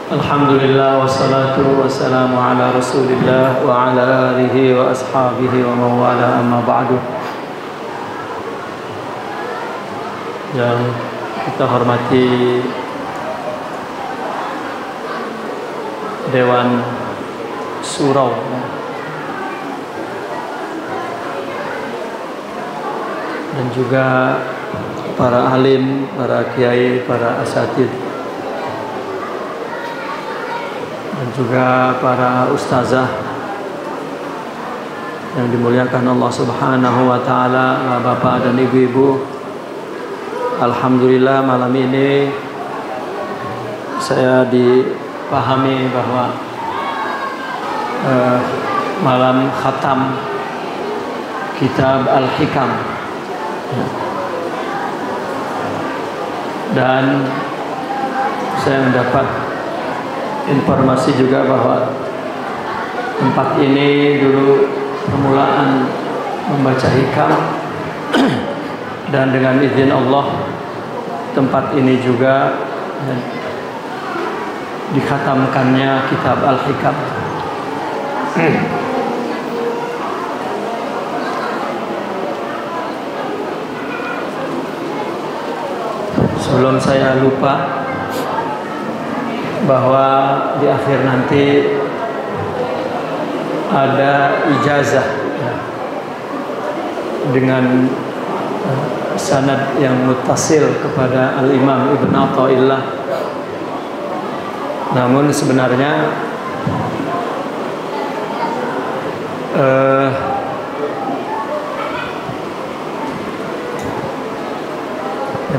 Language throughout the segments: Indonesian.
Alhamdulillah wassalatu wassalamu ala Rasulillah wa ala alihi wa ashabihi wa mawala amma ba'du. Yang kita hormati Dewan Surau dan juga para alim, para kiai, para asatidz dan juga para ustazah yang dimuliakan Allah Subhanahu wa taala, bapak dan ibu-ibu. Alhamdulillah malam ini saya dipahami bahwa malam khatam kitab Al-Hikam, dan saya mendapat informasi juga bahwa tempat ini dulu permulaan membaca hikam dan dengan izin Allah tempat ini juga dikhatamkannya kitab Al-Hikam. Sebelum saya lupa bahwa di akhir nanti ada ijazah dengan sanad yang muttasil kepada Al-Imam Ibn Athaillah. Namun sebenarnya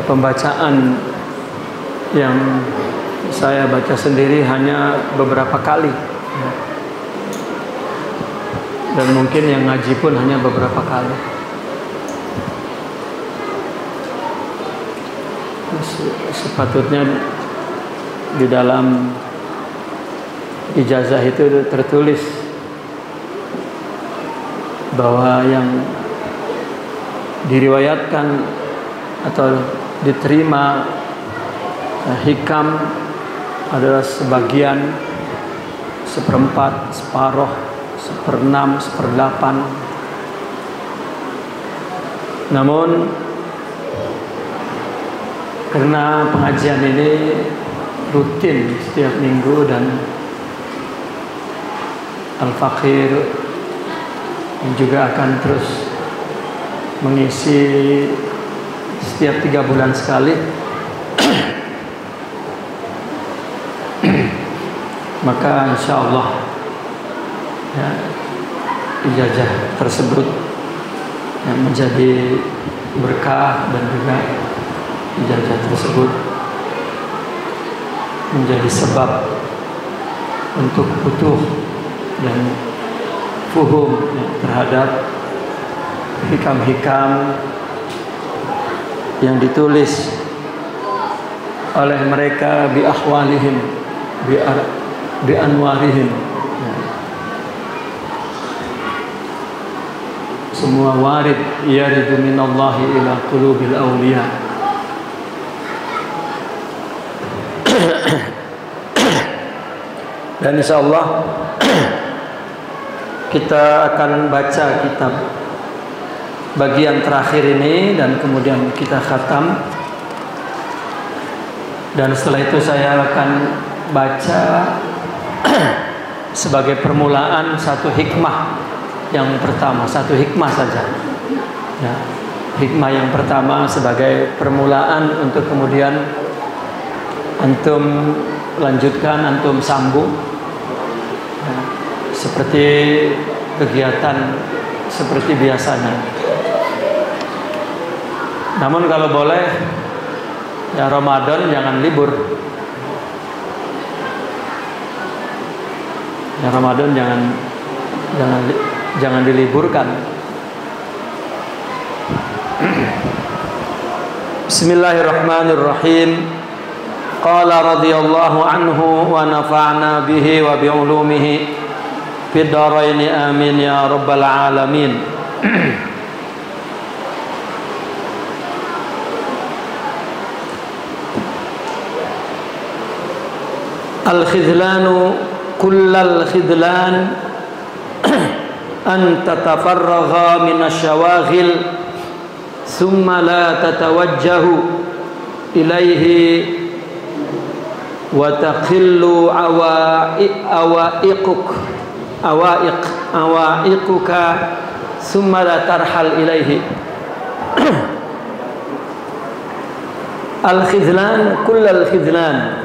pembacaan yang saya baca sendiri hanya beberapa kali, dan mungkin yang ngaji pun hanya beberapa kali. Sepatutnya di dalam ijazah itu tertulis bahwa yang diriwayatkan atau diterima hikam adalah sebagian, seperempat, separuh, seperenam, seperdelapan. Namun karena pengajian ini rutin setiap minggu dan Al-Faqir juga akan terus mengisi setiap 3 bulan sekali, maka insya Allah ya, ijazah tersebut yang menjadi berkah, dan juga ijazah tersebut menjadi sebab untuk utuh dan fuhum ya, terhadap hikam-hikam yang ditulis oleh mereka bi ahwalihim, bi anwarihim. Semua warid yaridu minallahi ila qulubil awliya. Dan insyaallah kita akan baca kitab bagian terakhir ini dan kemudian kita khatam, dan setelah itu saya akan baca sebagai permulaan satu hikmah yang pertama, satu hikmah saja ya, hikmah yang pertama sebagai permulaan untuk kemudian antum lanjutkan, antum sambung ya, seperti kegiatan seperti biasanya. Namun kalau boleh ya, Ramadan jangan libur ya, Ramadan jangan diliburkan. Bismillahirrahmanirrahim. Qala radhiyallahu anhu wa nafa'na bihi wa bi ulumihi fid dharain amin ya rabbal alamin. Al-khidlanu kullal khidlan an tatafarragha minasyawaghil thumma la tatawajjahu ilaihi wa taqillu awaiquka thumma la tarhal ilaihi. Al-khidlan kullal khidlan.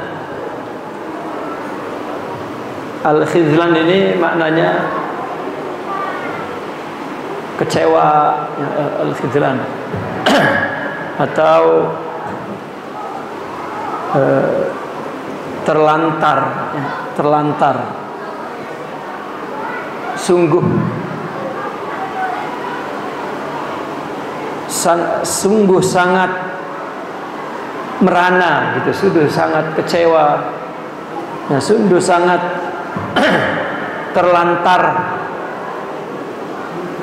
Al-khidlan ini maknanya kecewa, al-khidlan atau terlantar, terlantar. Sungguh sangat merana gitu, sungguh sangat kecewa, sungguh sangat terlantar.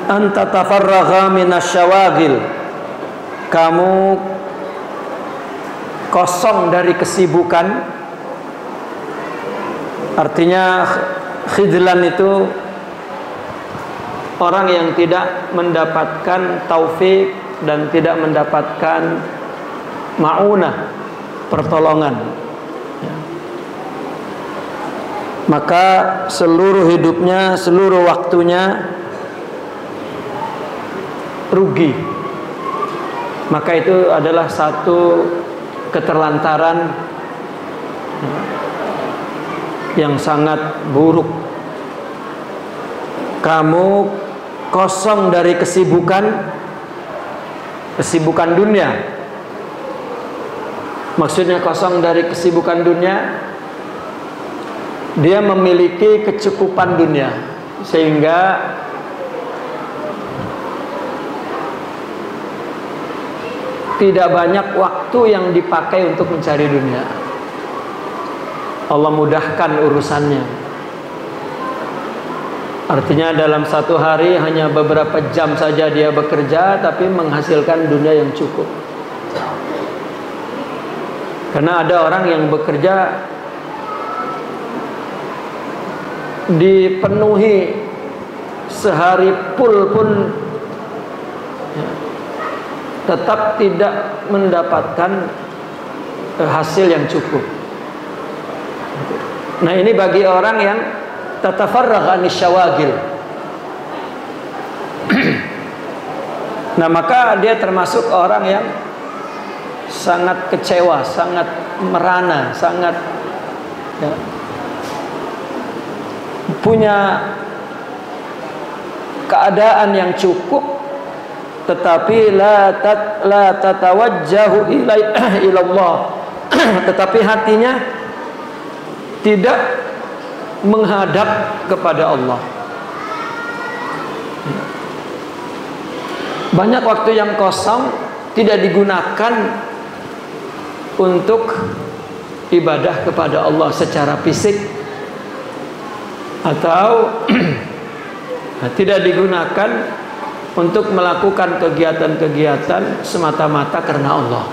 Anta tafarragha minasyawagil, kamu kosong dari kesibukan. Artinya khidlan itu orang yang tidak mendapatkan taufik dan tidak mendapatkan ma'unah, pertolongan. Maka seluruh hidupnya, seluruh waktunya rugi. Maka itu adalah satu keterlantaran yang sangat buruk. Kamu kosong dari kesibukan dunia. Maksudnya kosong dari kesibukan dunia, dia memiliki kecukupan dunia sehingga tidak banyak waktu yang dipakai untuk mencari dunia. Allah mudahkan urusannya. Artinya dalam satu hari hanya beberapa jam saja dia bekerja, tapi menghasilkan dunia yang cukup. Karena ada orang yang bekerja dipenuhi sehari full pun tetap tidak mendapatkan hasil yang cukup. Nah, ini bagi orang yang tatafarragha anisyawagil. Nah, maka dia termasuk orang yang sangat kecewa, sangat merana, sangat punya keadaan yang cukup, tetapi la tatawajjahu ilallah, tetapi hatinya tidak menghadap kepada Allah. Banyak waktu yang kosong tidak digunakan untuk ibadah kepada Allah secara fisik, atau tidak digunakan untuk melakukan kegiatan-kegiatan semata-mata karena Allah.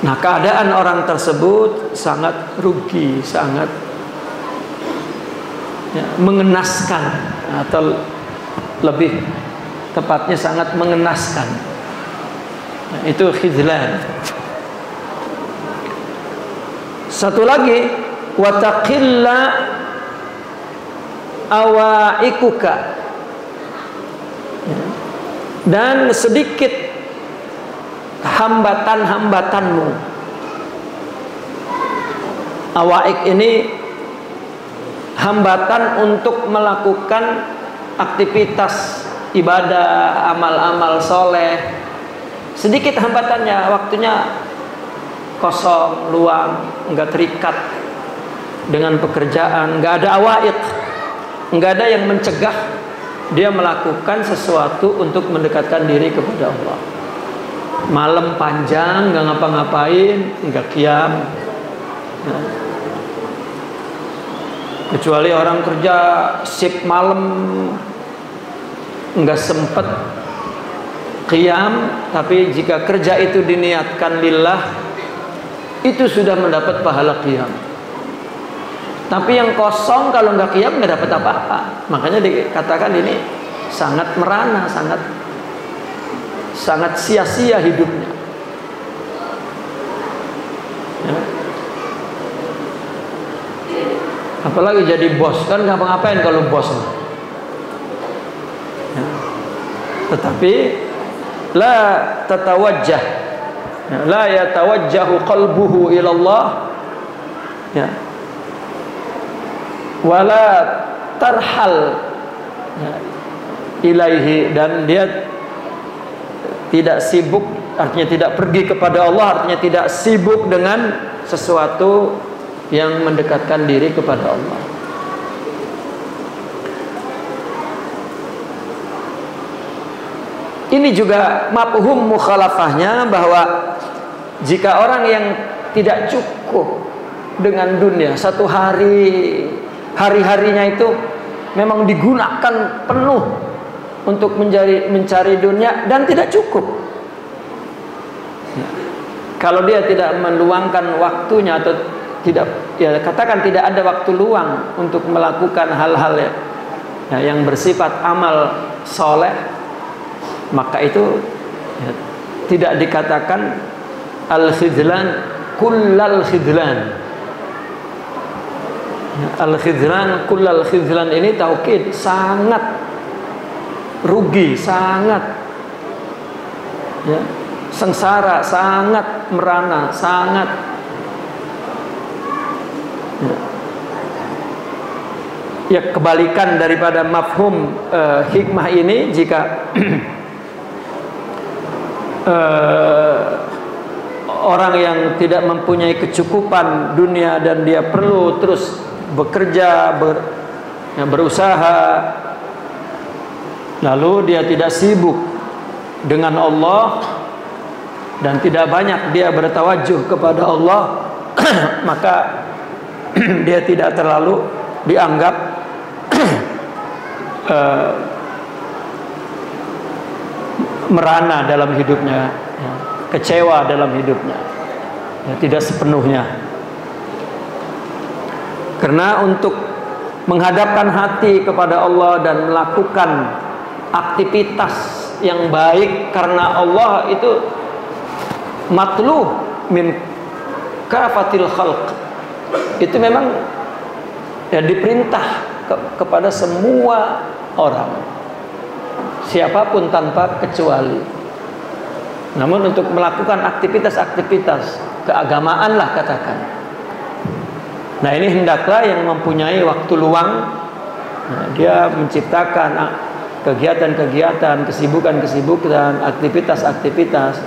Nah, keadaan orang tersebut sangat rugi, sangat mengenaskan, atau lebih tepatnya sangat mengenaskan. Nah, itu khidlan. Satu lagi, wa taqilla awaikuka, dan sedikit hambatan-hambatanmu. Awaik ini hambatan untuk melakukan aktivitas ibadah, amal-amal soleh. Sedikit hambatannya, waktunya kosong, luang, enggak terikat dengan pekerjaan, enggak ada awaik, enggak ada yang mencegah dia melakukan sesuatu untuk mendekatkan diri kepada Allah. Malam panjang enggak ngapa-ngapain, enggak qiyam. Nah, kecuali orang kerja shift malam enggak sempet qiyam, tapi jika kerja itu diniatkan lillah, itu sudah mendapat pahala qiyam. Tapi yang kosong kalau nggak qiyam nggak dapat apa-apa. Makanya dikatakan ini sangat merana, sangat sia-sia hidupnya. Ya. Apalagi jadi bos, kan ngapa-ngapain kalau bos. Ya. Tetapi la tatawajjah, ya, la yatawajjahu qalbuhu ila Allah, ya, wala tarhal, ya, ilaihi, dan dia tidak sibuk, artinya tidak pergi kepada Allah, artinya tidak sibuk dengan sesuatu yang mendekatkan diri kepada Allah. Ini juga mafhum mukhalafahnya, bahwa jika orang yang tidak cukup dengan dunia, satu hari-harinya itu memang digunakan penuh untuk mencari dunia dan tidak cukup. Kalau dia tidak meluangkan waktunya atau tidak, ya katakan tidak ada waktu luang untuk melakukan hal-hal yang bersifat amal soleh, maka itu ya, tidak dikatakan al-khidlan kullal khidlan. Ya, al-khidlan kullal khidlan ini taukid, sangat rugi, sangat ya, sengsara, sangat merana, sangat ya, kebalikan daripada mafhum hikmah ini. Jika orang yang tidak mempunyai kecukupan dunia dan dia perlu terus bekerja, berusaha, lalu dia tidak sibuk dengan Allah dan tidak banyak dia bertawajuh kepada Allah, maka dia tidak terlalu dianggap merana dalam hidupnya, ya, kecewa dalam hidupnya, ya, tidak sepenuhnya. Karena untuk menghadapkan hati kepada Allah dan melakukan aktivitas yang baik karena Allah itu matluh min kafatil khalq, itu memang ya diperintah kepada semua orang, siapapun tanpa kecuali. Namun untuk melakukan aktivitas-aktivitas keagamaan lah katakan, nah ini hendaklah yang mempunyai waktu luang, nah, dia menciptakan kegiatan-kegiatan, kesibukan-kesibukan, aktivitas-aktivitas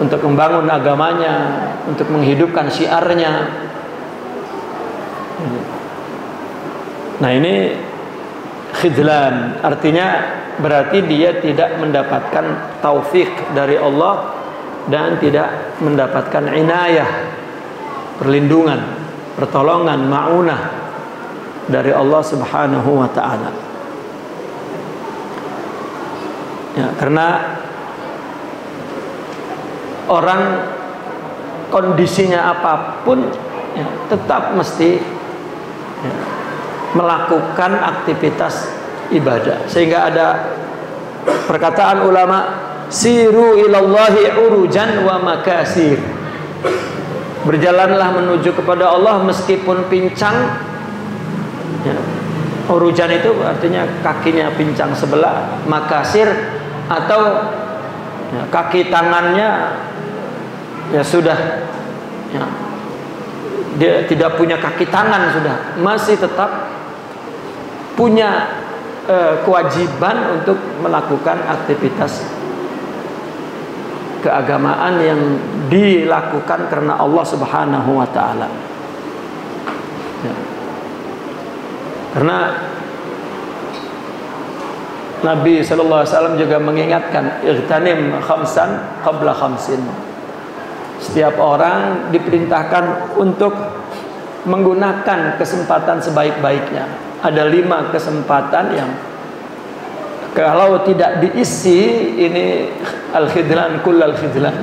untuk membangun agamanya, untuk menghidupkan syiarnya. Nah ini khidlan, artinya berarti dia tidak mendapatkan taufik dari Allah dan tidak mendapatkan inayah, perlindungan, pertolongan, ma'unah dari Allah Subhanahu wa ta'ala. Ya, karena orang kondisinya apapun ya, tetap mesti ya, melakukan aktivitas ibadah. Sehingga ada perkataan ulama, siru ilallahi urujan wa makasir, berjalanlah menuju kepada Allah meskipun pincang ya. Urujan itu artinya kakinya pincang sebelah, makasir atau ya, kaki tangannya ya sudah ya, dia tidak punya kaki tangan, sudah masih tetap punya kewajiban untuk melakukan aktivitas keagamaan yang dilakukan karena Allah Subhanahu wa ta'ala ya. Karena Nabi SAW juga mengingatkan, igtanim khamsan qabla khamsin. Setiap orang diperintahkan untuk menggunakan kesempatan sebaik-baiknya. Ada 5 kesempatan yang kalau tidak diisi, ini al-khidlan kullal khidlan.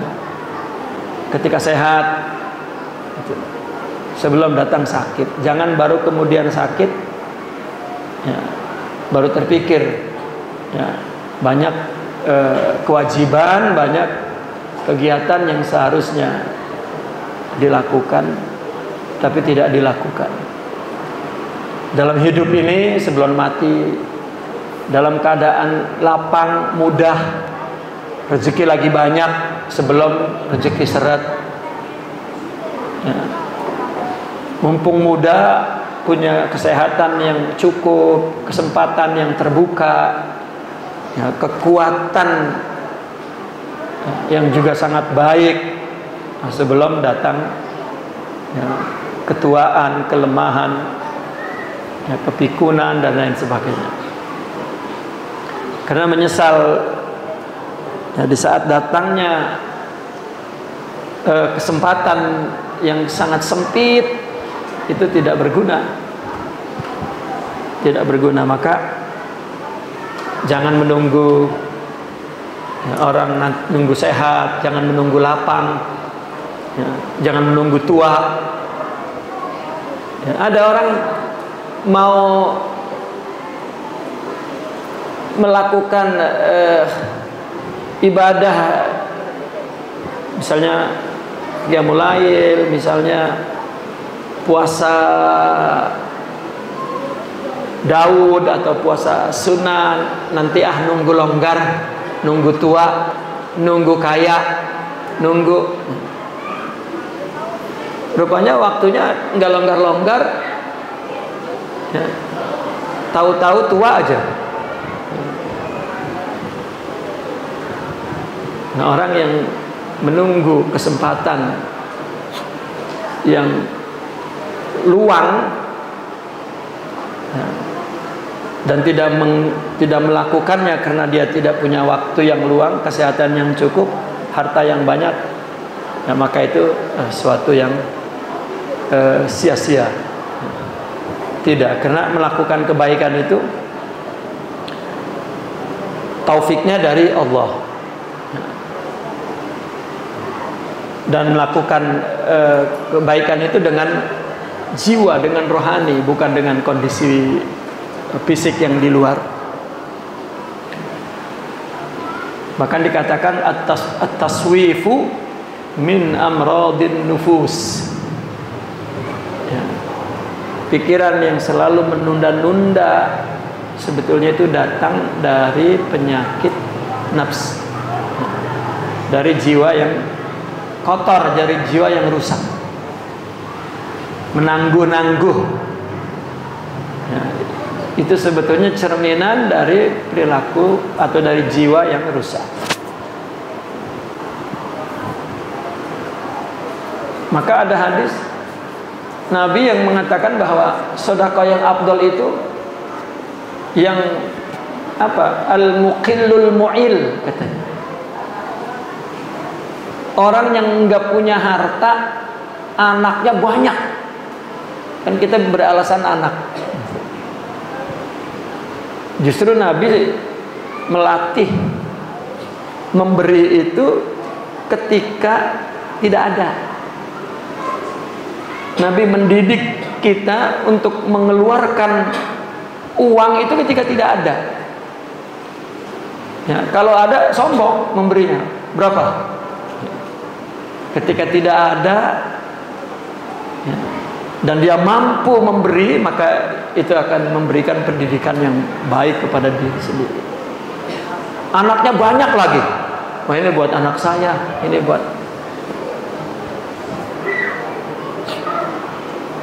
Ketika sehat Gitu. Sebelum datang sakit, jangan baru kemudian sakit, ya, baru terpikir, ya, banyak kewajiban, banyak kegiatan yang seharusnya dilakukan, tapi tidak dilakukan. Dalam hidup ini sebelum mati, dalam keadaan lapang, mudah, rezeki lagi banyak sebelum rezeki seret, ya. Mumpung muda, punya kesehatan yang cukup, kesempatan yang terbuka, ya, kekuatan yang juga sangat baik, sebelum datang, ya, ketuaan, kelemahan, ya, kepikunan dan lain sebagainya. Karena menyesal, ya, di saat datangnya kesempatan yang sangat sempit, itu tidak berguna. Tidak berguna. Maka jangan menunggu, ya, orang nunggu sehat, jangan menunggu lapang, ya, jangan menunggu tua. Ya, ada orang mau melakukan ibadah, misalnya qiyamul lail, misalnya puasa Daud atau puasa sunnah, nanti nunggu longgar, nunggu tua, nunggu kaya, nunggu. Rupanya waktunya nggak longgar-longgar, ya, tahu-tahu tua aja. Nah, orang yang menunggu kesempatan yang luang, ya, dan tidak melakukannya karena dia tidak punya waktu yang luang, kesehatan yang cukup, harta yang banyak, nah, maka itu suatu yang sia-sia. Tidak, karena melakukan kebaikan itu taufiknya dari Allah, dan melakukan kebaikan itu dengan jiwa, dengan rohani, bukan dengan kondisi fisik yang di luar. Bahkan dikatakan at-taswifu min amradin nufus, ya, pikiran yang selalu menunda-nunda sebetulnya itu datang dari penyakit nafs, dari jiwa yang kotor, dari jiwa yang rusak, menangguh-nangguh, ya, itu sebetulnya cerminan dari perilaku atau dari jiwa yang rusak. Maka ada hadis Nabi yang mengatakan bahwa sedekah yang afdal itu yang apa? Al-muqillul mu'il, katanya. Orang yang enggak punya harta, anaknya banyak. Kan kita beralasan anak. Justru Nabi melatih memberi itu ketika tidak ada. Nabi mendidik kita untuk mengeluarkan uang itu ketika tidak ada. Ya, kalau ada sombong memberinya. Berapa? Ketika tidak ada, ya, dan dia mampu memberi, maka itu akan memberikan pendidikan yang baik kepada diri sendiri. Anaknya banyak lagi. Wah, ini buat anak saya, ini buat.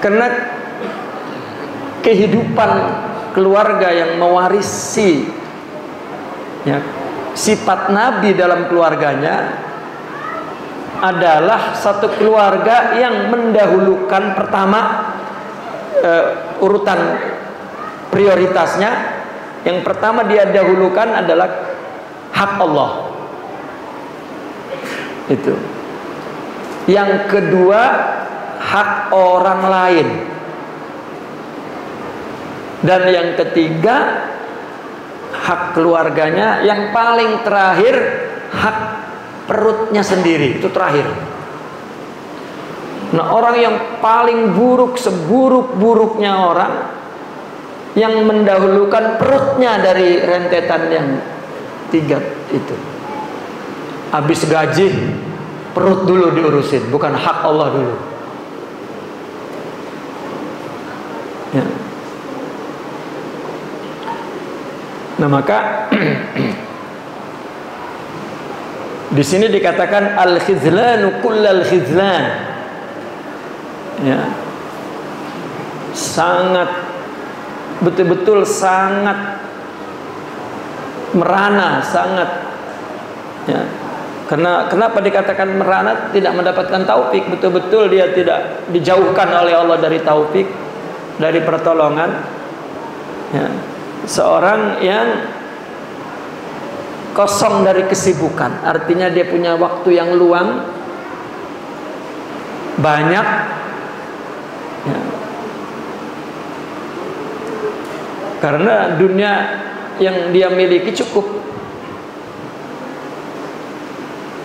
Karena kehidupan keluarga yang mewarisi, ya, sifat Nabi dalam keluarganya adalah satu keluarga yang mendahulukan pertama, urutan prioritasnya yang pertama dia dahulukan adalah hak Allah. Itu. Yang kedua, hak orang lain. Dan yang ketiga, hak keluarganya. Yang paling terakhir, hak perutnya sendiri. Itu terakhir. Nah, orang yang paling buruk, seburuk-buruknya orang yang mendahulukan perutnya dari rentetan yang 3 itu. Habis gaji, perut dulu diurusin, bukan hak Allah dulu. Ya. Nah, maka di sini dikatakan al-khizlanu kullal khizlan. Ya. Sangat betul-betul sangat merana, sangat ya. Karena kenapa dikatakan merana, tidak mendapatkan taufik, betul-betul dia tidak dijauhkan oleh Allah dari taufik, dari pertolongan. Ya. Seorang yang kosong dari kesibukan, artinya dia punya waktu yang luang banyak ya. Karena dunia yang dia miliki cukup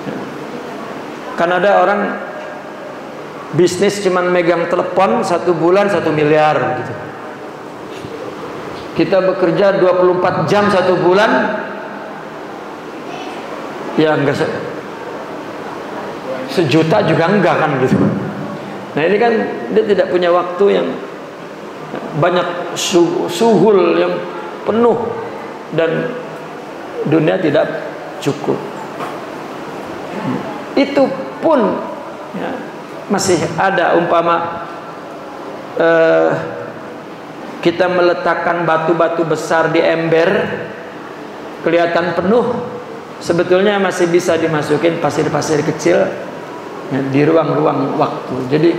ya. Kan ada orang bisnis cuman megang telepon 1 bulan 1 miliar gitu. Kita bekerja 24 jam 1 bulan ya enggak sejuta juga enggak kan gitu. Nah, ini kan dia tidak punya waktu yang banyak, suhul yang penuh, dan dunia tidak cukup. Itu pun ya, masih ada umpama kita meletakkan batu-batu besar di ember, kelihatan penuh, sebetulnya masih bisa dimasukin pasir-pasir kecil ya, di ruang-ruang waktu. Jadi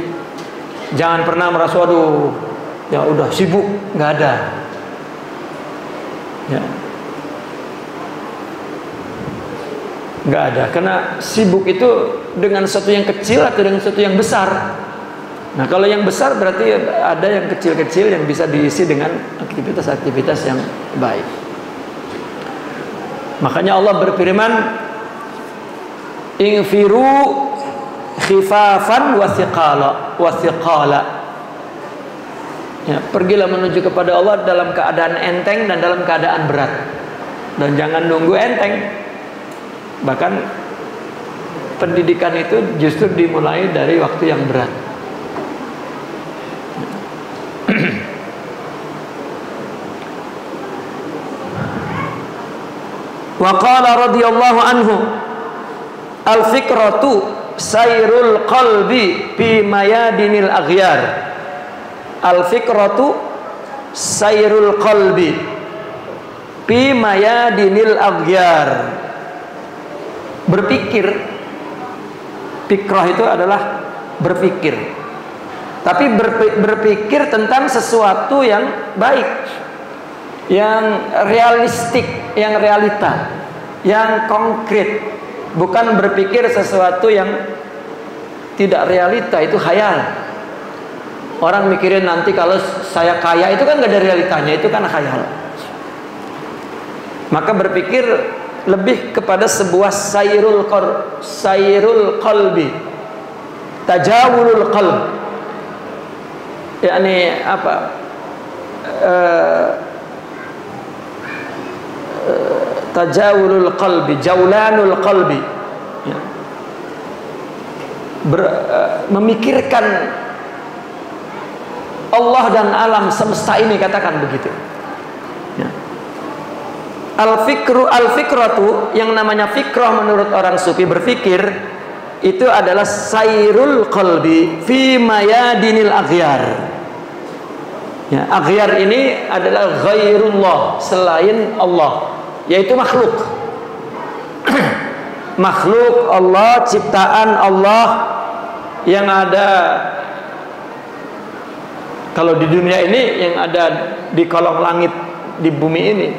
jangan pernah merasa aduh ya udah sibuk, nggak ada ya, nggak ada. Karena sibuk itu dengan sesuatu yang kecil atau dengan sesuatu yang besar. Nah, kalau yang besar berarti ada yang kecil-kecil yang bisa diisi dengan aktivitas-aktivitas yang baik. Makanya Allah berfirman, "Infiru khifafan wa thiqala." Ya, pergilah menuju kepada Allah dalam keadaan enteng dan dalam keadaan berat. Dan jangan nunggu enteng. Bahkan pendidikan itu justru dimulai dari waktu yang berat. Wa qala radhiyallahu anhu, al-fikratu sayrul qalbi fi mayadinil aghyar. Al-fikratu sayrul qalbi fi mayadinil aghyar. Berpikir, fikrah itu adalah berpikir, tapi berpikir tentang sesuatu yang baik, yang realistik, yang realita, yang konkret. Bukan berpikir sesuatu yang tidak realita, itu khayal. Orang mikirin nanti kalau saya kaya, itu kan gak ada realitanya, itu kan khayal. Maka berpikir lebih kepada sebuah sayrul qalbi, tajawulul qalb. yakni apa? Tajawulul qalbi, jaulanul qalbi, ya. Memikirkan Allah dan alam semesta ini, katakan begitu, ya. Al-fikratu, yang namanya fikrah menurut orang sufi, berpikir itu adalah sayrul qalbi fi mayadinil aghyar, ya. Aghyar ini adalah ghairullah, selain Allah, yaitu makhluk. Makhluk Allah, ciptaan Allah yang ada kalau di dunia ini, yang ada di kolong langit, di bumi ini,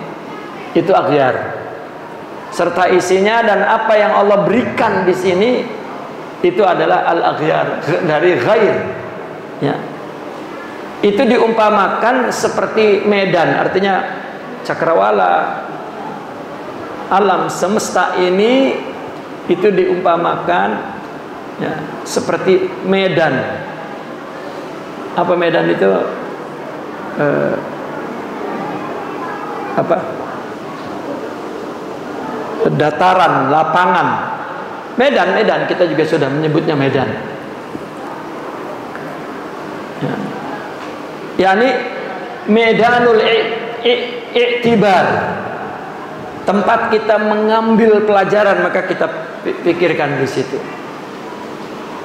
itu aghyar. Serta isinya dan apa yang Allah berikan di sini, itu adalah al-aghyar, dari ghair, ya. Itu diumpamakan seperti medan, artinya cakrawala, alam semesta ini itu diumpamakan ya, seperti medan. Apa medan itu? Dataran, lapangan. Medan kita juga sudah menyebutnya medan. Ya. Yani medanul i'tibar. Tempat kita mengambil pelajaran, maka kita pikirkan di situ.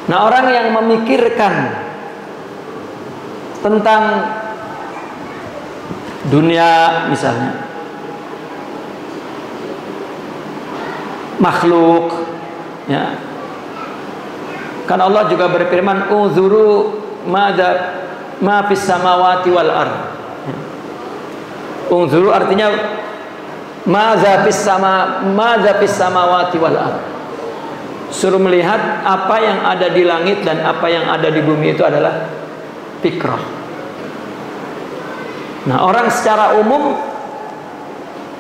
Nah, orang yang memikirkan tentang dunia misalnya, makhluk, ya. Kan Allah juga berfirman, "Unzuru ma fis samawati wal ard." Unzuru artinya madza fis samawati wal ard. Suruh melihat apa yang ada di langit dan apa yang ada di bumi, itu adalah fikrah. Nah, orang secara umum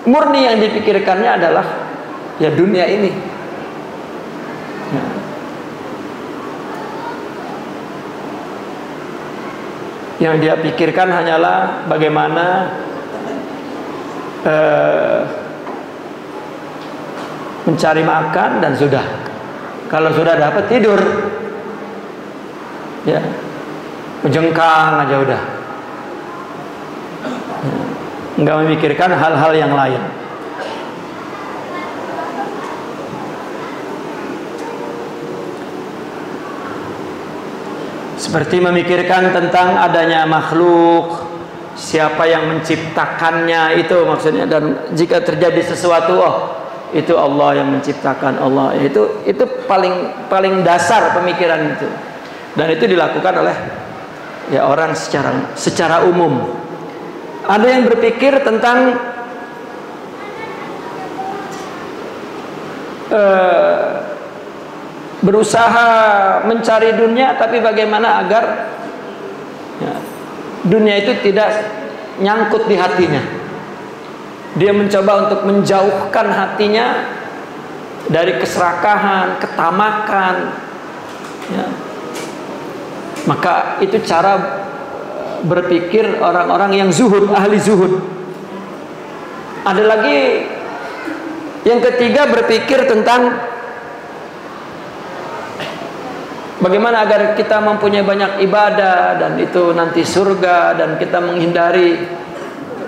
murni yang dipikirkannya adalah ya dunia ini. Ya. Yang dia pikirkan hanyalah bagaimana mencari makan dan sudah. Kalau sudah dapat, tidur, ya, menjengkang aja udah, nggak memikirkan hal-hal yang lain. Seperti memikirkan tentang adanya makhluk, siapa yang menciptakannya, itu maksudnya. Dan jika terjadi sesuatu, oh, itu Allah yang menciptakan, Allah. Itu paling dasar pemikiran itu. Dan itu dilakukan oleh ya orang secara umum. Ada yang berpikir tentang berusaha mencari dunia, tapi bagaimana agar ya, dunia itu tidak nyangkut di hatinya. Dia mencoba untuk menjauhkan hatinya dari keserakahan, ketamakan, ya. Maka itu cara berpikir orang-orang yang zuhud, ahli zuhud. Ada lagi yang ketiga, berpikir tentang bagaimana agar kita mempunyai banyak ibadah dan itu nanti surga, dan kita menghindari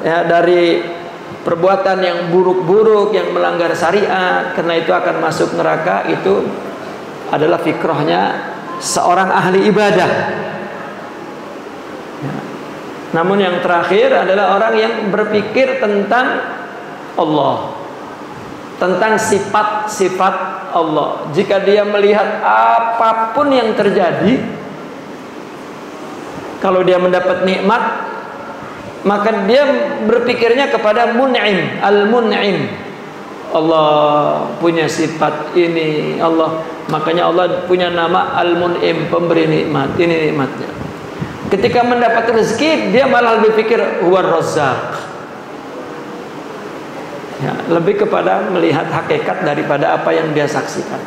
ya dari perbuatan yang buruk-buruk yang melanggar syariat, karena itu akan masuk neraka. Itu adalah fikrahnya seorang ahli ibadah. Ya. Namun yang terakhir adalah orang yang berpikir tentang Allah, tentang sifat-sifat Allah. Jika dia melihat apapun yang terjadi, kalau dia mendapat nikmat, maka dia berpikirnya kepada Mun'im, Al-Mun'im. Allah punya sifat ini, Allah, makanya Allah punya nama Al-Mun'im, pemberi nikmat. Ini nikmatnya. Ketika mendapat rezeki, dia malah lebih pikir Huwar Razzaq. Ya, lebih kepada melihat hakikat daripada apa yang dia saksikan.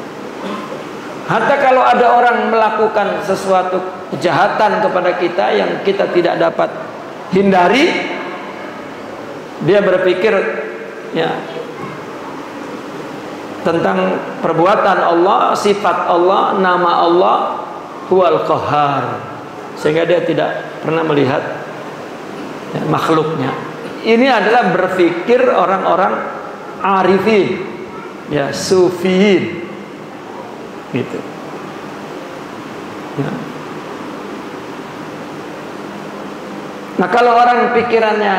Hatta kalau ada orang melakukan sesuatu kejahatan kepada kita yang kita tidak dapat hindari, dia berpikir ya tentang perbuatan Allah, sifat Allah, nama Allah, Huwal Qahhar, sehingga dia tidak pernah melihat ya, makhluknya. Ini adalah berpikir orang-orang arifin, ya, sufiyin, gitu. Ya. Nah, kalau orang pikirannya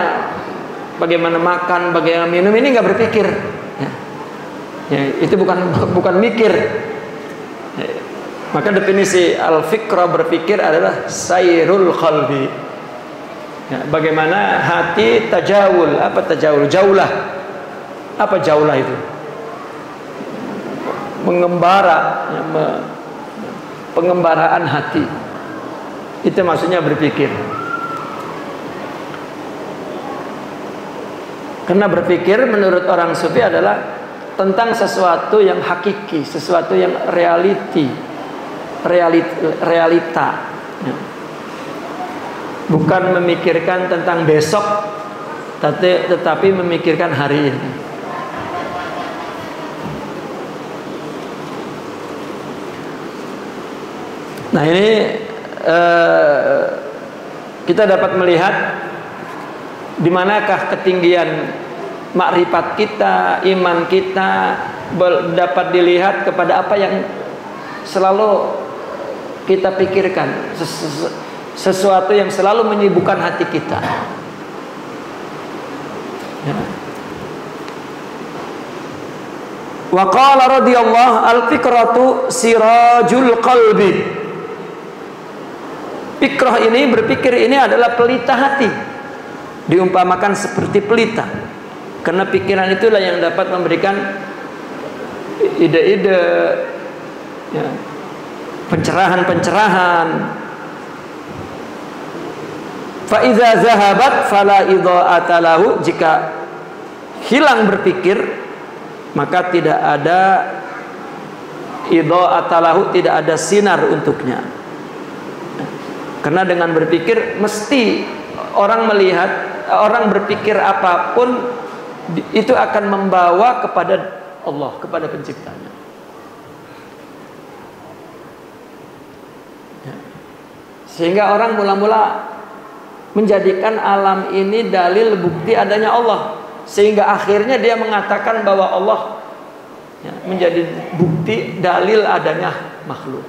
bagaimana makan, bagaimana minum, ini nggak berpikir. Ya. Ya, itu bukan mikir. Ya. Maka definisi al-fikrah, berpikir, adalah sayrul qalbi. Ya, bagaimana hati tajawul. Apa tajawul? Jaulah. Apa jaulah itu? Mengembara, ya, pengembaraan hati. Itu maksudnya berpikir. Karena berpikir menurut orang sufi adalah tentang sesuatu yang hakiki, sesuatu yang reality, realita, ya. Bukan memikirkan tentang besok, tetapi memikirkan hari ini. Nah ini kita dapat melihat di manakah ketinggian makrifat kita, iman kita dapat dilihat kepada apa yang selalu kita pikirkan, sesuatu yang selalu menyibukkan hati kita. Ya. Wa qala radhiyallahu al-fikratu sirajul qalbi. Fikrah ini, berpikir ini adalah pelita hati. Diumpamakan seperti pelita. Karena pikiran itulah yang dapat memberikan ide-ide, ya, pencerahan-pencerahan. Fa idza zahabat fala idha'ata lahu. Jika hilang berpikir, maka tidak ada idha'ata lahu, tidak ada sinar untuknya. Karena dengan berpikir mesti orang melihat, orang berpikir apapun itu akan membawa kepada Allah, kepada penciptanya. Ya. Sehingga orang mula-mula menjadikan alam ini dalil bukti adanya Allah, sehingga akhirnya dia mengatakan bahwa Allah, ya, menjadi bukti dalil adanya makhluk.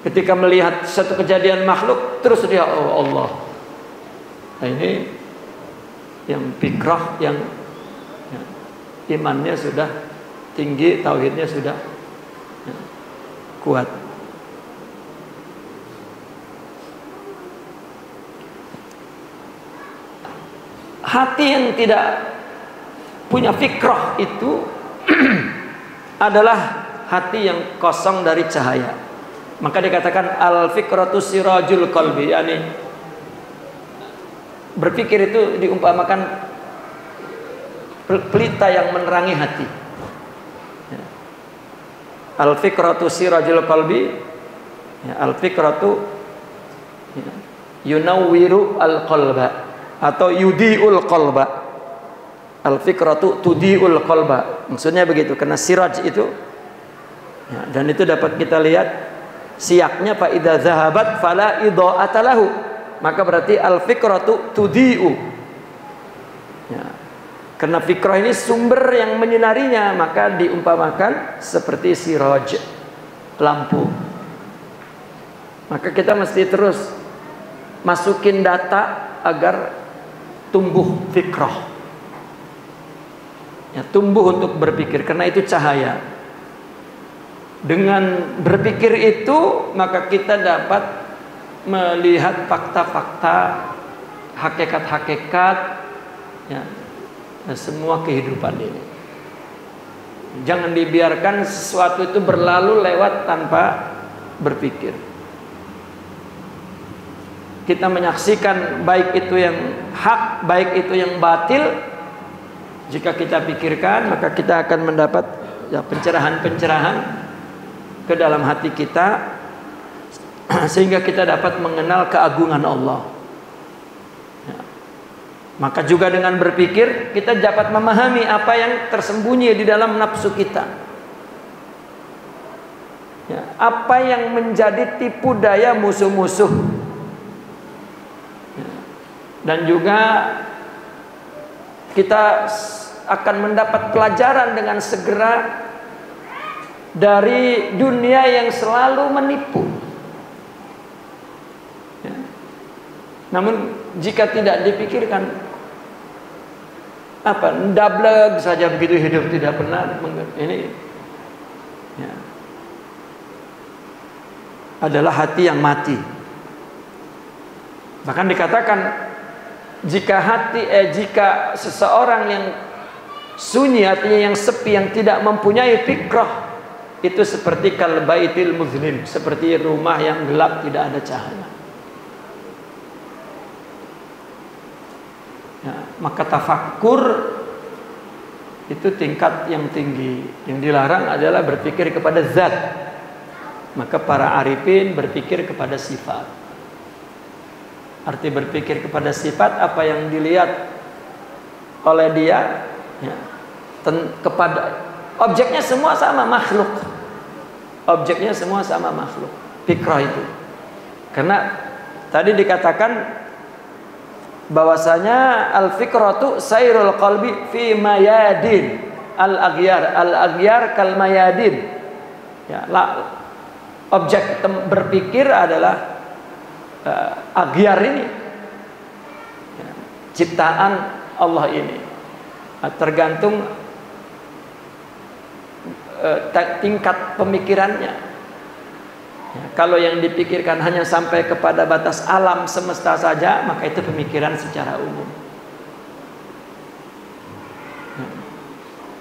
Ketika melihat satu kejadian makhluk, terus dia, oh Allah. Nah ini yang fikrah, yang, ya, imannya sudah tinggi, tauhidnya sudah, ya, kuat. Hati yang tidak punya fikrah itu adalah hati yang kosong dari cahaya. Maka dikatakan al-fikratu sirajul qalbi, yakni berpikir itu diumpamakan pelita yang menerangi hati. Al-fikratu sirajul qalbi, ya, al-fikratu, ya, yunawwiru al-qalba atau yudiul qalba. Al-fikratu tudiul qalba. Maksudnya begitu, karena siraj itu, ya, dan itu dapat kita lihat siaknya, fa idza zahabat fala idha'ata lahu. Maka berarti al-fikratu tudiu. Ya. Karena fikrah ini sumber yang menyinarinya, maka diumpamakan seperti siraj, lampu. Maka kita mesti terus masukin data agar tumbuh fikrah. Ya, tumbuh untuk berpikir, karena itu cahaya. Dengan berpikir itu, maka kita dapat melihat fakta-fakta, hakikat-hakikat, ya, semua kehidupan ini. Jangan dibiarkan sesuatu itu berlalu lewat tanpa berpikir. Kita menyaksikan baik itu yang hak, baik itu yang batil. Jika kita pikirkan, maka kita akan mendapat, ya, pencerahan-pencerahan ke dalam hati kita, sehingga kita dapat mengenal keagungan Allah. Ya. Maka juga dengan berpikir kita dapat memahami apa yang tersembunyi di dalam nafsu kita. Ya. Apa yang menjadi tipu daya musuh-musuh. Ya. Dan juga kita akan mendapat pelajaran dengan segera dari dunia yang selalu menipu. Ya. Namun jika tidak dipikirkan, apa, ndableg saja begitu hidup, tidak pernah ini, ya, adalah hati yang mati. Bahkan dikatakan jika seseorang yang sunyi, hatinya yang sepi, yang tidak mempunyai fikrah, itu seperti kalbaitil muzlim, seperti rumah yang gelap, tidak ada cahaya. Ya, maka tafakkur itu tingkat yang tinggi. Yang dilarang adalah berpikir kepada zat. Maka para arifin berpikir kepada sifat. Arti berpikir kepada sifat, apa yang dilihat oleh dia, ya, kepada objeknya semua sama makhluk. Objeknya semua sama makhluk. Fikrah itu. Karena tadi dikatakan bahwasanya al-fikratu sayrul qalbi fi mayadin al-aghyar kal mayadin. Ya, objek berpikir adalah aghyar ini, ya, ciptaan Allah ini. Tergantung tingkat pemikirannya. Ya, kalau yang dipikirkan hanya sampai kepada batas alam semesta saja, maka itu pemikiran secara umum. Ya.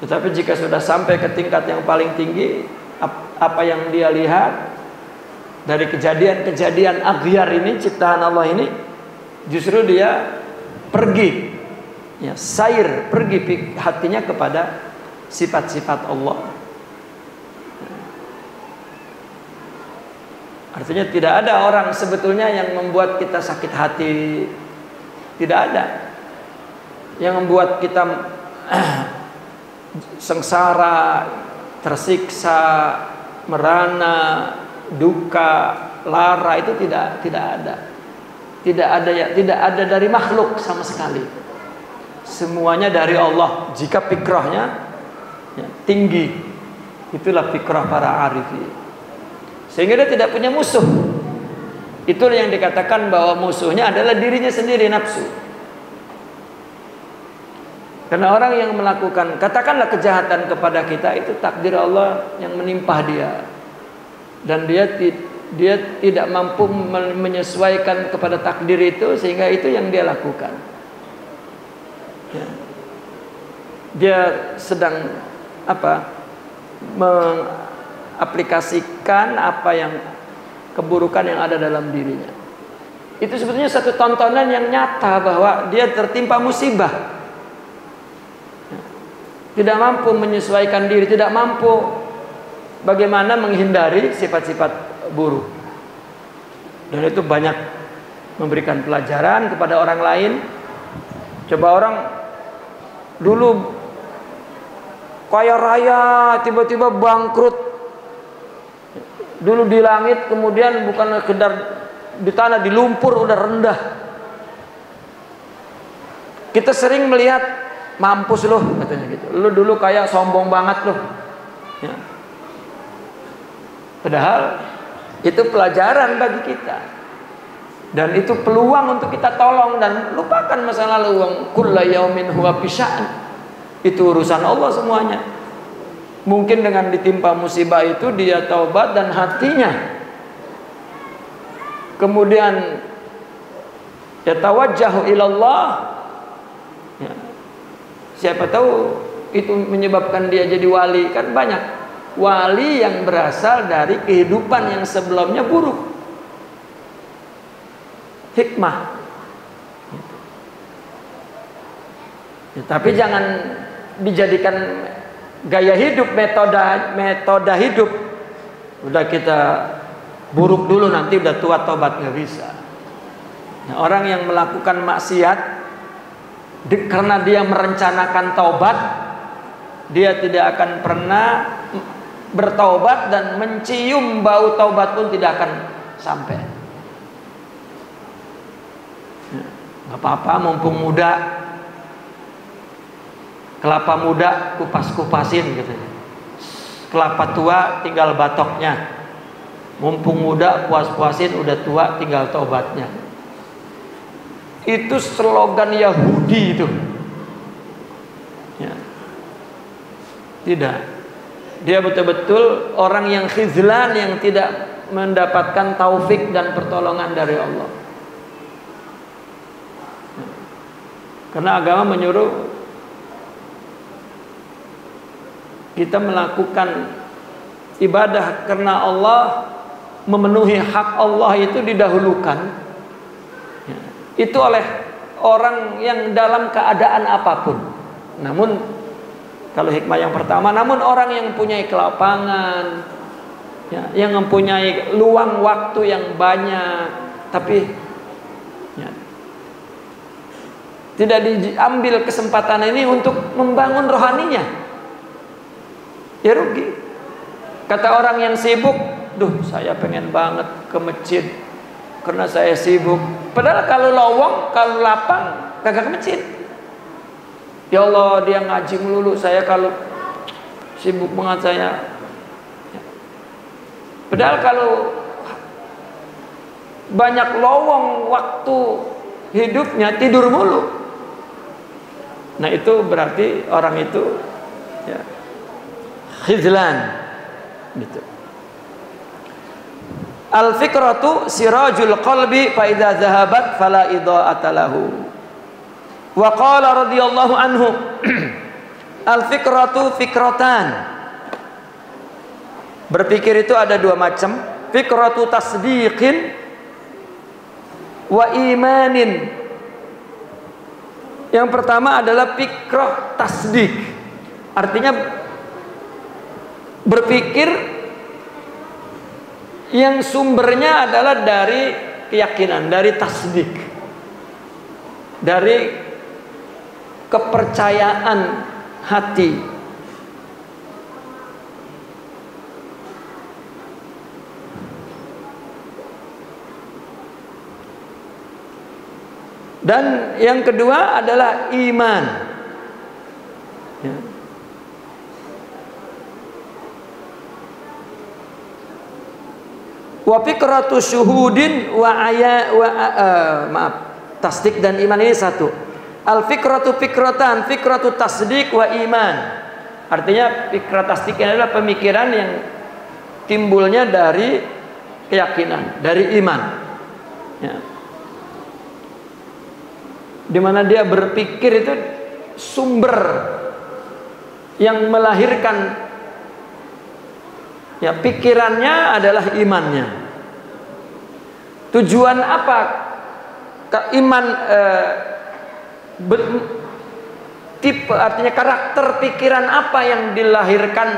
Tetapi jika sudah sampai ke tingkat yang paling tinggi, apa yang dia lihat dari kejadian-kejadian aghyar ini, ciptaan Allah ini, justru dia pergi, ya, sair, pergi hatinya kepada sifat-sifat Allah. Artinya tidak ada orang sebetulnya yang membuat kita sakit hati. Tidak ada. Yang membuat kita sengsara, tersiksa, merana, duka, lara, itu tidak ada. Tidak ada dari makhluk sama sekali. Semuanya dari Allah. Jika fikrahnya, ya, tinggi, itulah fikrah para arifin. Sehingga dia tidak punya musuh. Itulah yang dikatakan bahwa musuhnya adalah dirinya sendiri, nafsu. Karena orang yang melakukan, katakanlah kejahatan kepada kita, itu takdir Allah yang menimpa dia. Dan dia tidak mampu menyesuaikan kepada takdir itu, sehingga itu yang dia lakukan. Ya. Dia sedang aplikasikan apa yang keburukan yang ada dalam dirinya. Itu sebetulnya satu tontonan yang nyata bahwa dia tertimpa musibah, tidak mampu menyesuaikan diri, tidak mampu bagaimana menghindari sifat-sifat buruk. Dan itu banyak memberikan pelajaran kepada orang lain. Coba orang dulu kaya raya tiba-tiba bangkrut. Dulu di langit, kemudian bukan sekedar di tanah, di lumpur, udah rendah. Kita sering melihat, mampus loh katanya gitu. Lu dulu kayak sombong banget loh. Ya. Padahal itu pelajaran bagi kita. Dan itu peluang untuk kita tolong dan lupakan masa lalu. Kullu yaumin huwa fi sya'n. Itu urusan Allah semuanya. Mungkin dengan ditimpa musibah itu dia taubat dan hatinya kemudian ya tawajjahu ilallah, ya. Siapa tahu itu menyebabkan dia jadi wali. Kan banyak wali yang berasal dari kehidupan yang sebelumnya buruk. Hikmah, ya, tapi jangan dijadikan gaya hidup, metode hidup. Udah kita buruk dulu, nanti udah tua tobat, nggak bisa. Nah, orang yang melakukan maksiat karena dia merencanakan taubat, dia tidak akan pernah bertaubat dan mencium bau taubat pun tidak akan sampai. Nggak apa-apa, mumpung muda. Kelapa muda kupas-kupasin katanya. Kelapa tua tinggal batoknya. Mumpung muda puas-puasin, udah tua tinggal tobatnya. Itu slogan Yahudi itu. Ya. Tidak. Dia betul-betul orang yang khizlan, yang tidak mendapatkan taufik dan pertolongan dari Allah. Karena agama menyuruh kita melakukan ibadah karena Allah, memenuhi hak Allah itu didahulukan, ya, itu oleh orang yang dalam keadaan apapun. Namun Kalau hikmah yang pertama, namun orang yang mempunyai kelapangan, ya, yang mempunyai luang waktu yang banyak, tapi ya, tidak diambil kesempatan ini untuk membangun rohaninya, ya rugi. Kata orang yang sibuk, duh saya pengen banget ke masjid karena saya sibuk. Padahal kalau lowong, kalau lapang, kagak ke masjid. Ya Allah, dia ngaji melulu, saya kalau sibuk banget saya. Padahal kalau banyak lowong waktu hidupnya tidur mulu, nah itu berarti orang itu ya, khizlan gitu. Al-fikratu sirajul qalbi fa idza dhahabat fala idha'ata lahu. Wa qala radhiyallahu anhu al-fikratu fikratan. Berpikir itu ada dua macam, fikratu tasdiqin wa imanin. Yang pertama adalah fikrah tasdik, artinya berpikir yang sumbernya adalah dari keyakinan, dari tasdik, dari kepercayaan hati. Dan yang kedua adalah iman, ya. Wa fikratu syuhudin wa tasdik dan iman ini satu. Al fikratu fikratan, fikratu tasdik wa iman. Artinya fikrat tasdik ini adalah pemikiran yang timbulnya dari keyakinan, dari iman, ya. Dimana dia berpikir itu sumber yang melahirkan, ya, pikirannya adalah imannya. Tujuan apa iman, tipe, artinya karakter pikiran apa yang dilahirkan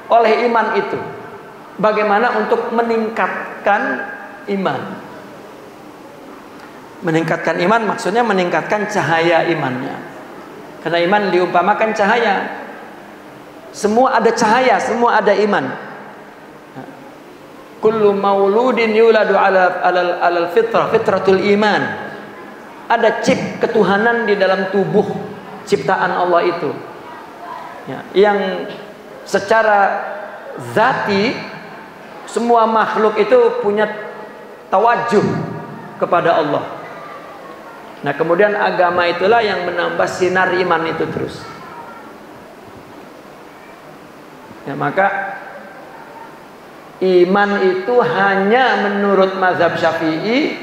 oleh iman itu? Bagaimana untuk meningkatkan iman? Meningkatkan iman maksudnya meningkatkan cahaya imannya. Karena iman diumpamakan cahaya. Semua ada cahaya, semua ada iman. Kullu mauludin yuladu alal fitrah, fitratul iman. Ada chip ketuhanan di dalam tubuh ciptaan Allah itu, ya, yang secara zati semua makhluk itu punya tawajuh kepada Allah. Nah kemudian agama itulah yang menambah sinar iman itu terus, ya. Maka iman itu hanya menurut mazhab Syafi'i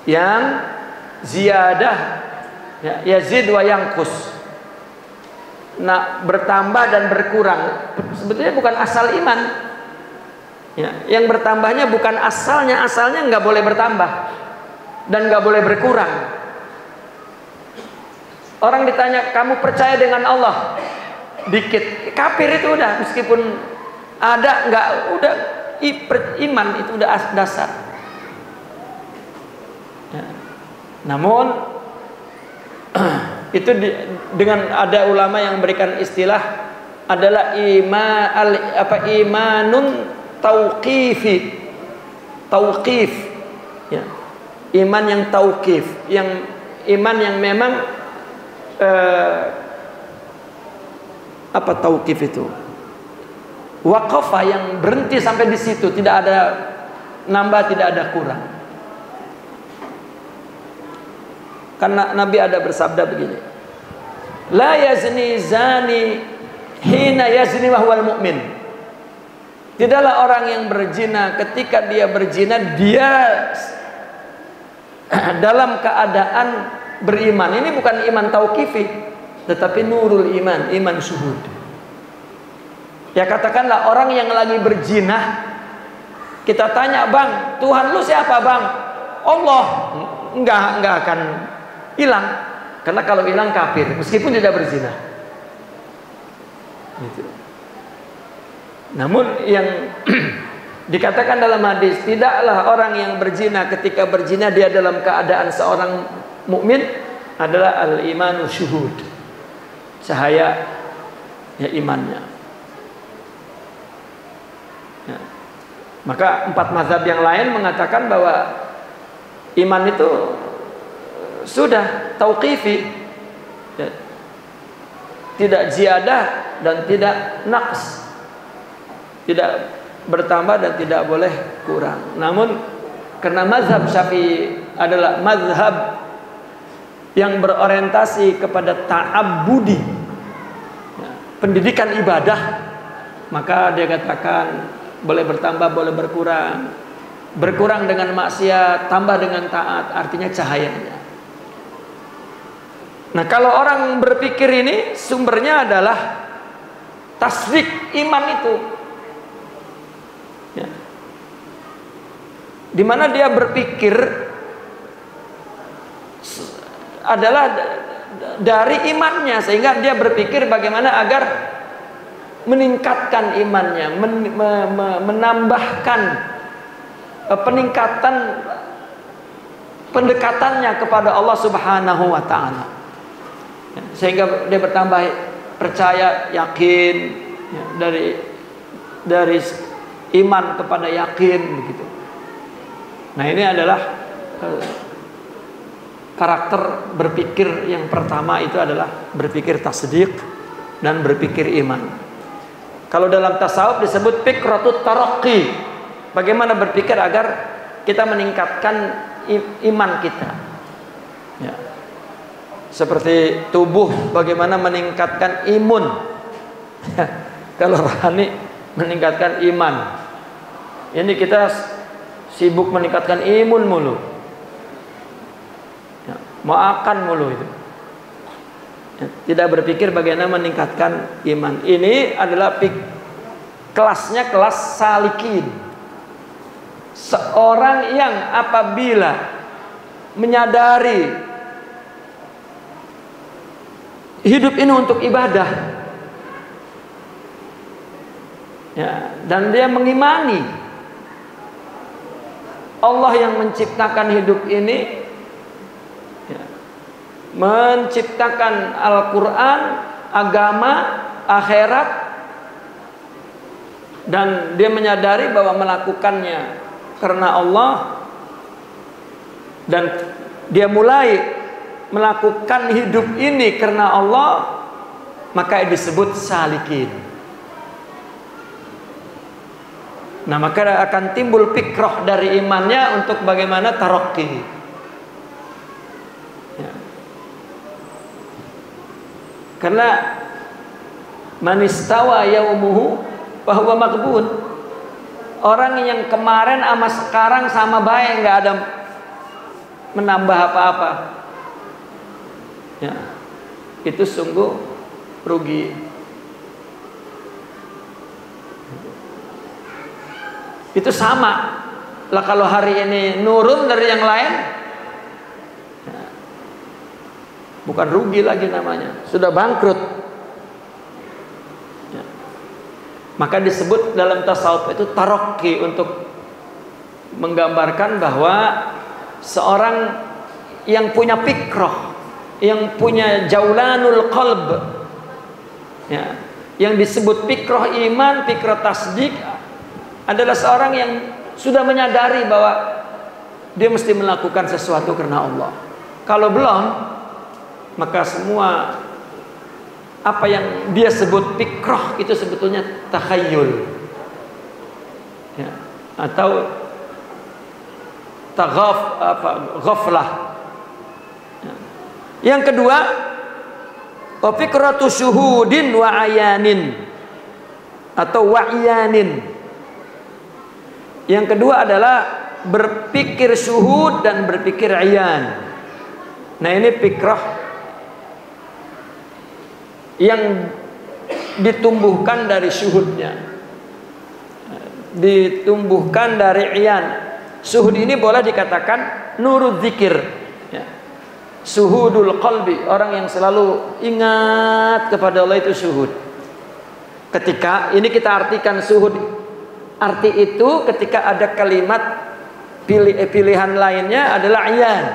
yang ziyadah, ya, yazid wa yanqus. Nah bertambah dan berkurang sebetulnya bukan asal iman, ya. Yang bertambahnya bukan asalnya nggak boleh bertambah dan nggak boleh berkurang. Orang ditanya, kamu percaya dengan Allah? Dikit, kafir itu udah, meskipun ada nggak, udah iman itu udah dasar, ya. Namun itu dengan ada ulama yang memberikan istilah adalah imanun tauqif, ya. Iman yang tauqif, yang iman yang memang apa tauqif itu? Waqafa, yang berhenti sampai di situ, tidak ada nambah, tidak ada kurang. Karena Nabi ada bersabda begini, la yazni zani hina yazni wa huwal mu'min. Tidaklah orang yang berzina ketika dia berzina dia dalam keadaan beriman. Ini bukan iman tauqifi, tetapi nurul iman, iman syuhud. Ya katakanlah orang yang lagi berzina, kita tanya, bang, Tuhan lu siapa bang? Allah. Enggak akan hilang, karena kalau hilang kafir meskipun tidak berzina. Gitu. Namun yang dikatakan dalam hadis, tidaklah orang yang berzina ketika berzina dia dalam keadaan seorang mukmin, adalah al-imanu syuhud, cahaya ya imannya. Ya. Maka 4 mazhab yang lain mengatakan bahwa iman itu sudah tauqifi, ya. Tidak ziyadah dan tidak naqs, tidak bertambah dan tidak boleh kurang. Namun karena mazhab Syafi'i adalah mazhab yang berorientasi kepada ta'abbudi, ya, pendidikan ibadah, maka dia katakan boleh bertambah, boleh berkurang. Berkurang dengan maksiat, tambah dengan taat, artinya cahayanya. Nah, kalau orang berpikir ini sumbernya adalah tasdik iman itu, ya. Dimana dia berpikir adalah dari imannya, sehingga dia berpikir bagaimana agar meningkatkan imannya, menambahkan peningkatan pendekatannya kepada Allah Subhanahu wa taala, sehingga dia bertambah percaya, yakin, ya, dari iman kepada yakin begitu. Nah, ini adalah karakter berpikir yang pertama, itu adalah berpikir tasdik dan berpikir iman. Kalau dalam tasawuf disebut fikratut taraqqi, bagaimana berpikir agar kita meningkatkan iman kita, ya. Seperti tubuh bagaimana meningkatkan imun, kalau rohani meningkatkan iman. Ini kita sibuk meningkatkan imun mulu, ya, mau akan mulu itu, ya, tidak berpikir bagaimana meningkatkan iman. Ini adalah kelasnya kelas salikin, seorang yang apabila menyadari hidup ini untuk ibadah, ya, dan dia mengimani Allah yang menciptakan hidup ini, ya, menciptakan Al-Quran, agama, akhirat, dan dia menyadari bahwa melakukannya karena Allah, dan dia mulai melakukan hidup ini karena Allah, maka disebut salikin. Nah, maka akan timbul fikroh dari imannya untuk bagaimana tarakki, ya. Karena manistawa yaumuhu bahwa makbun, orang yang kemarin sama sekarang sama baik, nggak ada menambah apa-apa, ya, itu sungguh rugi. Itu sama lah, kalau hari ini nurun dari yang lain, ya, bukan rugi lagi namanya, sudah bangkrut, ya. Maka disebut dalam tasawuf itu tarakki, untuk menggambarkan bahwa seorang yang punya fikroh, yang punya jaulanul qalb, ya, yang disebut fikroh iman, fikroh tasdik, adalah seorang yang sudah menyadari bahwa dia mesti melakukan sesuatu karena Allah. Kalau belum, maka semua apa yang dia sebut fikroh itu sebetulnya takhayul, ya, atau ghaflah. Ya. Yang kedua, fikratu syuhudin wa ayanin atau wa'yanin. Yang kedua adalah berpikir syuhud dan berpikir ayan. Nah, ini fikrah yang ditumbuhkan dari syuhudnya, ditumbuhkan dari ayan. Syuhud ini boleh dikatakan nurul zikir, ya. Syuhudul qalbi, orang yang selalu ingat kepada Allah, itu syuhud. Ketika ini kita artikan syuhud, arti itu ketika ada kalimat pilihan lainnya adalah iyan.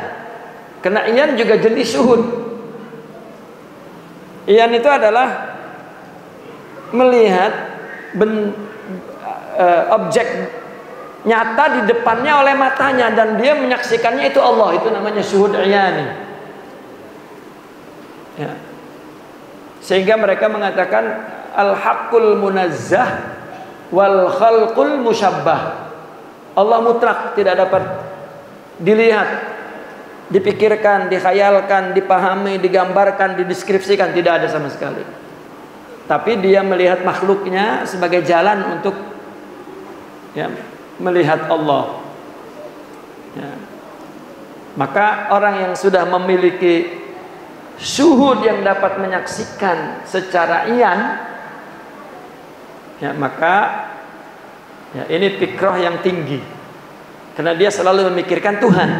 Karena iyan juga jenis syuhud. Iyan itu adalah melihat objek nyata di depannya oleh matanya dan dia menyaksikannya itu Allah. Itu namanya syuhud iyani. Ya. Sehingga mereka mengatakan al-haqqul munazzah wal khalqul musyabbah. Allah mutlak, tidak dapat dilihat, dipikirkan, dikhayalkan, dipahami, digambarkan, dideskripsikan, tidak ada sama sekali. Tapi dia melihat makhluknya sebagai jalan untuk ya, melihat Allah. Ya. Maka orang yang sudah memiliki syuhud yang dapat menyaksikan secara iyan, ya, maka ya, ini fikrah yang tinggi. Karena dia selalu memikirkan Tuhan,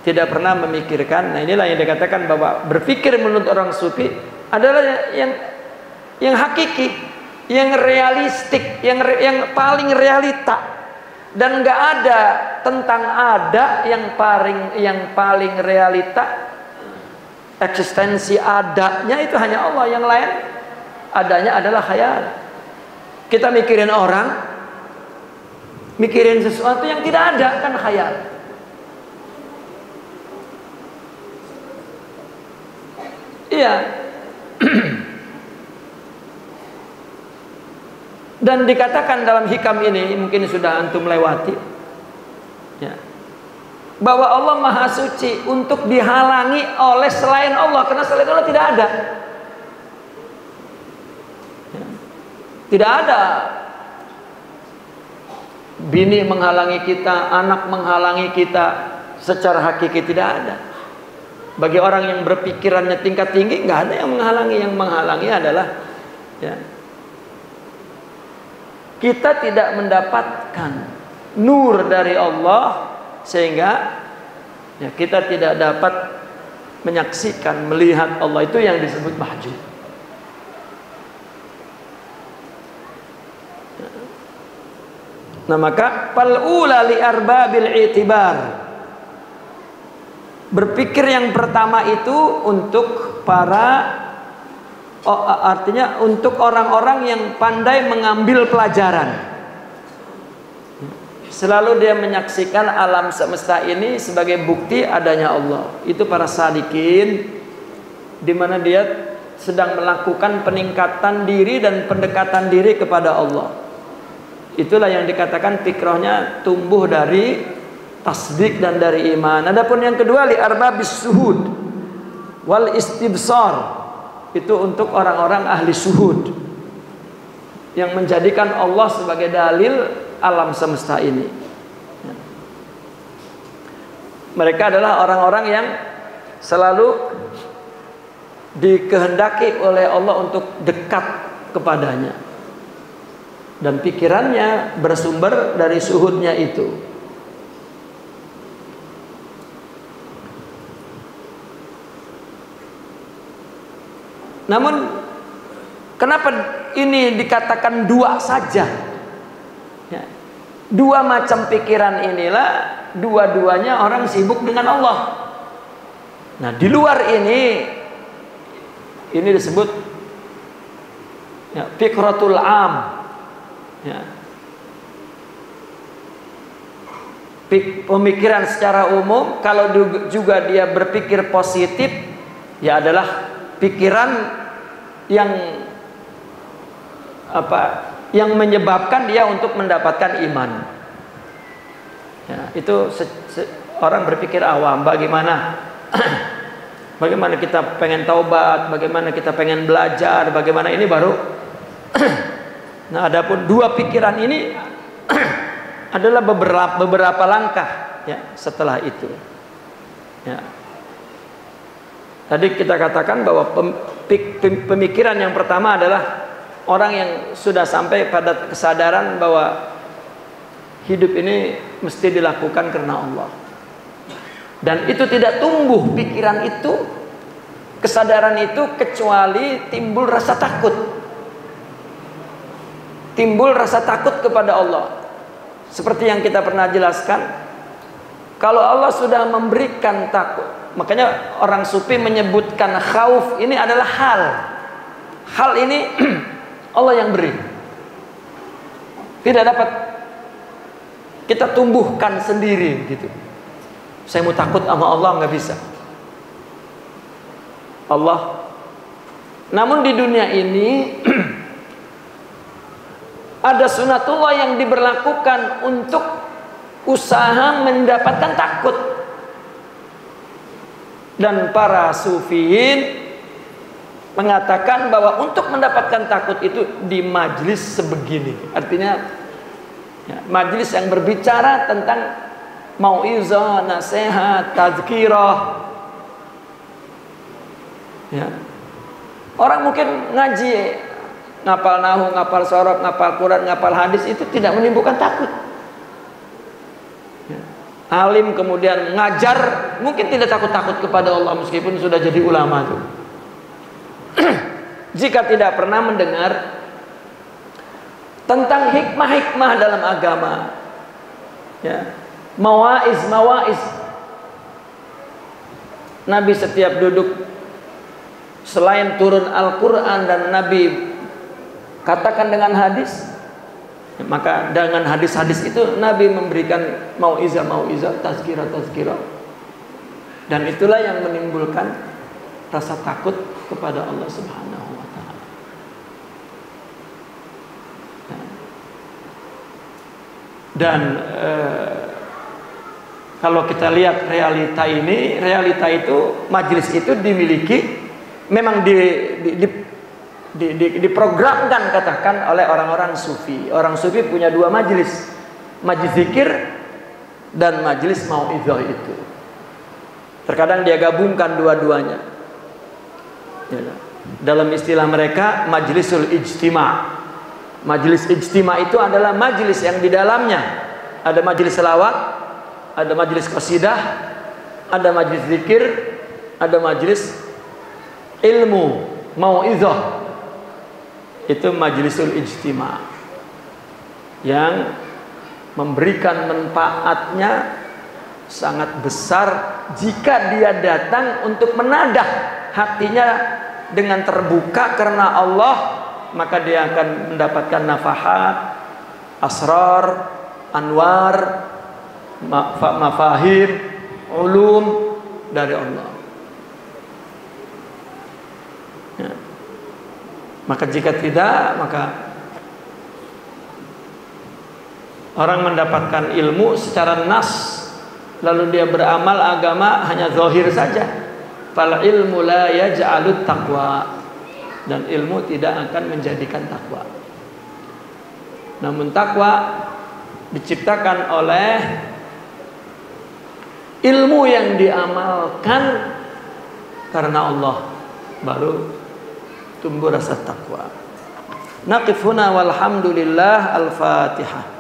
tidak pernah memikirkan. Nah, inilah yang dikatakan bahwa berpikir menurut orang sufi adalah yang hakiki, yang realistik, yang paling realita, dan nggak ada tentang ada yang paling realita. Eksistensi adanya itu hanya Allah, yang lain adanya adalah khayal. Kita mikirin orang, mikirin sesuatu yang tidak ada, kan khayal. Iya. Dan dikatakan dalam hikam ini, mungkin sudah antum lewati, ya, bahwa Allah Maha Suci untuk dihalangi oleh selain Allah, karena selain Allah tidak ada. Ya. Tidak ada bini menghalangi kita, anak menghalangi kita, secara hakiki tidak ada. Bagi orang yang berpikirannya tingkat tinggi, nggak ada yang menghalangi. Yang menghalangi adalah ya, kita tidak mendapatkan nur dari Allah, sehingga ya, kita tidak dapat menyaksikan, melihat Allah. Itu yang disebut mahjub. Nah, maka fal'ula li arbabil i'tibar, berpikir yang pertama itu untuk artinya untuk orang-orang yang pandai mengambil pelajaran. Selalu dia menyaksikan alam semesta ini sebagai bukti adanya Allah. Itu para salikin, di mana dia sedang melakukan peningkatan diri dan pendekatan diri kepada Allah. Itulah yang dikatakan fikrahnya tumbuh dari tasdik dan dari iman. Adapun yang kedua, li arbabis suhud wal istibsar, itu untuk orang-orang ahli suhud yang menjadikan Allah sebagai dalil alam semesta ini. Mereka adalah orang-orang yang selalu dikehendaki oleh Allah untuk dekat kepadanya, dan pikirannya bersumber dari suhudnya itu. Namun kenapa ini dikatakan dua saja? Ya. Dua macam pikiran inilah, dua-duanya orang sibuk dengan Allah. Nah, di luar ini disebut ya, fikratul am. Ya. Pemikiran secara umum, kalau juga dia berpikir positif, ya adalah pikiran yang menyebabkan dia untuk mendapatkan iman. Ya, itu orang berpikir awam. Bagaimana kita pengen taubat, bagaimana kita pengen belajar, bagaimana ini baru. Nah, adapun dua pikiran ini adalah beberapa langkah ya setelah itu. Ya. Tadi kita katakan bahwa pemikiran yang pertama adalah orang yang sudah sampai pada kesadaran bahwa hidup ini mesti dilakukan karena Allah. Dan itu tidak tumbuh pikiran itu, kesadaran itu, kecuali timbul rasa takut. timbul rasa takut kepada Allah. Seperti yang kita pernah jelaskan, kalau Allah sudah memberikan takut, makanya orang sufi menyebutkan khauf ini adalah hal. Hal ini Allah yang beri. Tidak dapat kita tumbuhkan sendiri gitu. Saya mau takut sama Allah, nggak bisa. Allah. Namun di dunia ini ada sunatullah yang diberlakukan untuk usaha mendapatkan takut. Dan para sufiin mengatakan bahwa untuk mendapatkan takut itu di majlis sebegini. Artinya ya, majlis yang berbicara tentang mau'izah, nasihat, tazkirah. Ya. Orang mungkin ngaji, ngapal nahu, ngapal sorok, ngapal Quran, ngapal hadis itu tidak menimbulkan takut. Ya. Alim kemudian ngajar mungkin tidak takut-takut kepada Allah meskipun sudah jadi ulama tuh. Jika tidak pernah mendengar tentang hikmah-hikmah dalam agama, ya, mawaiz. Nabi setiap duduk, selain turun Al-Quran dan Nabi katakan dengan hadis, maka dengan hadis-hadis itu Nabi memberikan mauizah, tazkirah, dan itulah yang menimbulkan rasa takut kepada Allah Subhanahu wa ta'ala. Dan kalau kita lihat realita itu majlis itu dimiliki, memang diprogramkan katakan oleh orang-orang sufi. Orang sufi punya dua majlis, majlis zikir dan majlis mauizah itu. Terkadang dia gabungkan dua-duanya. Ya, dalam istilah mereka majlisul ijtima'. Majlis ijtima' itu adalah majlis yang di dalamnya ada majlis selawat, ada majlis qasidah, ada majlis zikir, ada majlis ilmu, mau'izah. Itu majlisul ijtima' yang memberikan manfaatnya sangat besar jika dia datang untuk menadah hatinya dengan terbuka karena Allah, maka dia akan mendapatkan nafahat, asrar, anwar, mafahim, ulum dari Allah. Ya. Maka jika tidak, maka orang mendapatkan ilmu secara nas, lalu dia beramal agama hanya zahir saja. Fal ilmu la yaj'alut taqwa, dan ilmu tidak akan menjadikan takwa. Namun takwa diciptakan oleh ilmu yang diamalkan karena Allah, baru tumbuh rasa takwa. Naqif huna walhamdulillah. Al-Fatihah.